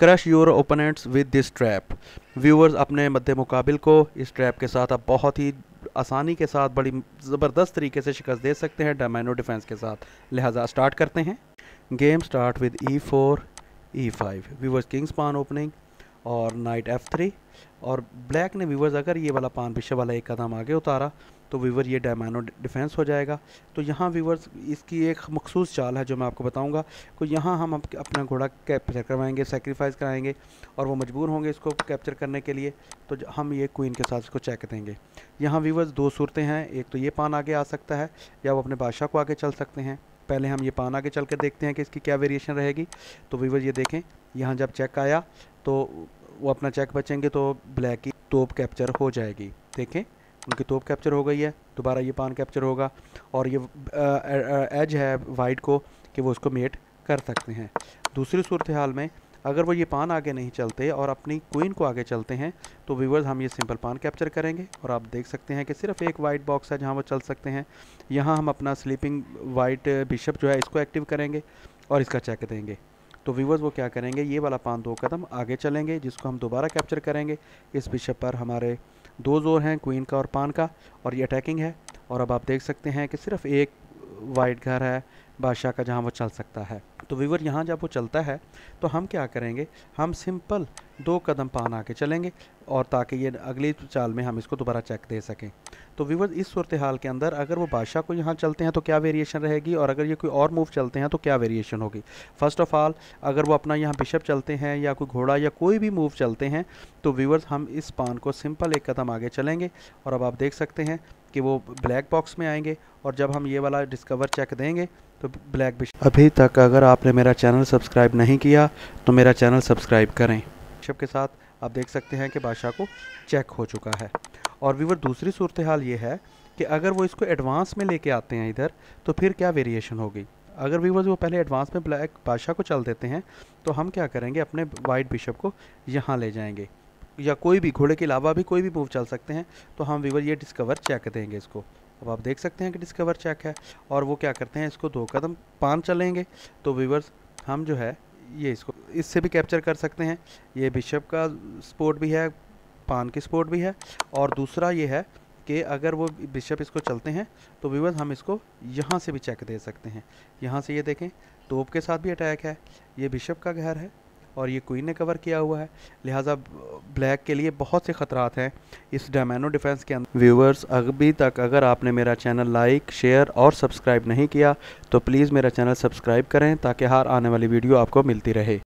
Crush your opponents with this trap. Viewers अपने मद्दे मुकाबिल को इस ट्रैप के साथ आप बहुत ही आसानी के साथ बड़ी ज़बरदस्त तरीके से शिकस्त दे सकते हैं डायमंड डिफेंस के साथ। लिहाजा स्टार्ट करते हैं। Game start with E4 E5। Viewers Kings पान ओपनिंग और नाइट F3 और ब्लैक ने व्यूअर्स अगर ये वाला पान बिशप वाला एक कदम आगे उतारा तो व्यूअर ये डायमंड डिफेंस हो जाएगा। तो यहाँ व्यूअर्स इसकी एक मखसूस चाल है जो मैं आपको बताऊंगा। तो यहाँ हम अपना घोड़ा कैप्चर करवाएंगे, सेक्रीफाइस कराएंगे और वो मजबूर होंगे इसको कैप्चर करने के लिए। तो हम ये क्वीन के साथ इसको चेक देंगे। यहाँ व्यूअर्स दो सूरतें हैं, एक तो ये पान आगे आ सकता है या वो अपने बादशाह को आगे चल सकते हैं। पहले हम ये पान आगे चल कर देखते हैं कि इसकी क्या वेरिएशन रहेगी। तो व्यूअर्स ये देखें, यहाँ जब चेक आया तो वो अपना चेक बचेंगे तो ब्लैक की तोप कैप्चर हो जाएगी। देखें उनकी तोप कैप्चर हो गई है, दोबारा ये पान कैप्चर होगा और ये एज है वाइट को कि वो उसको मेट कर सकते हैं। दूसरी सूरत हाल में अगर वो ये पान आगे नहीं चलते और अपनी क्वीन को आगे चलते हैं तो व्यूअर्स हम ये सिंपल पान कैप्चर करेंगे और आप देख सकते हैं कि सिर्फ एक वाइट बॉक्स है जहाँ वो चल सकते हैं। यहाँ हम अपना स्लीपिंग वाइट बिशप जो है इसको एक्टिव करेंगे और इसका चेक देंगे। तो व्यूअर्स वो क्या करेंगे, ये वाला पान दो कदम आगे चलेंगे जिसको हम दोबारा कैप्चर करेंगे। इस बिशप पर हमारे दो जोर हैं, क्वीन का और पान का, और ये अटैकिंग है। और अब आप देख सकते हैं कि सिर्फ एक वाइट घर है बादशाह का जहां वो चल सकता है। तो व्यूअर यहाँ जब वो चलता है तो हम क्या करेंगे, हम सिंपल दो कदम पान आके चलेंगे और ताकि ये अगली चाल में हम इसको दोबारा चेक दे सकें। तो व्यूअर इस सूरत हाल के अंदर अगर वो बादशाह को यहाँ चलते हैं तो क्या वेरिएशन रहेगी और अगर ये कोई और मूव चलते हैं तो क्या वेरिएशन होगी। फर्स्ट ऑफ ऑल अगर वो अपना यहाँ बिशप चलते हैं या कोई घोड़ा या कोई भी मूव चलते हैं तो व्यूअर्स हम इस पान को सिंपल एक कदम आगे चलेंगे और अब आप देख सकते हैं कि वो ब्लैक बॉक्स में आएंगे और जब हम ये वाला डिस्कवर चेक देंगे तो ब्लैक बिशप। अभी तक अगर आपने मेरा चैनल सब्सक्राइब नहीं किया तो मेरा चैनल सब्सक्राइब करें। बिशप के साथ आप देख सकते हैं कि बादशाह को चेक हो चुका है। और व्यूअर दूसरी सूरत हाल ये है कि अगर वो इसको एडवांस में लेके आते हैं इधर तो फिर क्या वेरिएशन होगी। अगर व्यूअर्स वो पहले एडवांस में ब्लैक बादशाह को चल देते हैं तो हम क्या करेंगे, अपने वाइट बिशप को यहाँ ले जाएंगे या कोई भी घोड़े के अलावा भी कोई भी मूव चल सकते हैं। तो हम व्यूअर ये डिस्कवर चेक देंगे इसको। अब आप देख सकते हैं कि डिस्कवर चेक है और वो क्या करते हैं, इसको दो कदम पान चलेंगे तो व्यूअर्स हम जो है ये इसको इससे भी कैप्चर कर सकते हैं। ये बिशप का सपोर्ट भी है, पान की सपोर्ट भी है और दूसरा ये है कि अगर वो बिशप इसको चलते हैं तो व्यूअर्स हम इसको यहाँ से भी चेक दे सकते हैं। यहाँ से ये देखें तोप के साथ भी अटैक है, ये बिशप का घर है और ये क्वीन ने कवर किया हुआ है। लिहाजा ब्लैक के लिए बहुत से ख़तरात हैं इस डायमंड डिफेंस के अंदर। व्यूअर्स अभी तक अगर आपने मेरा चैनल लाइक शेयर और सब्सक्राइब नहीं किया तो प्लीज़ मेरा चैनल सब्सक्राइब करें ताकि हर आने वाली वीडियो आपको मिलती रहे।